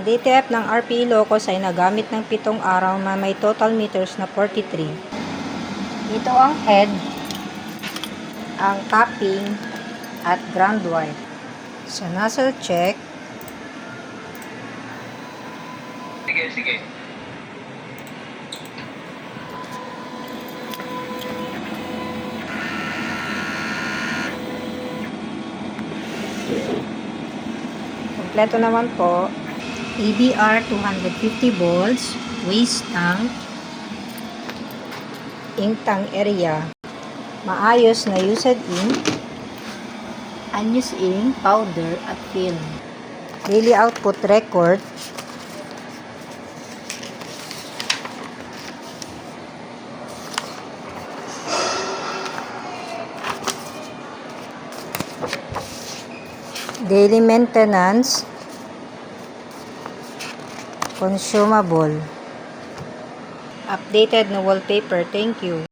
Ang DTF ng RP Ilocos ay nagamit ng 7 araw na may total meters na 43. Ito ang head, ang capping, at ground wire. Sa nozzle check, Sige. kompleto naman po. EBR 250 volts, waste tank, ink tank area. Maayos na used ink, unused ink, powder, at film. Daily output record. Daily maintenance. Consumable. Updated na wallpaper. Thank you.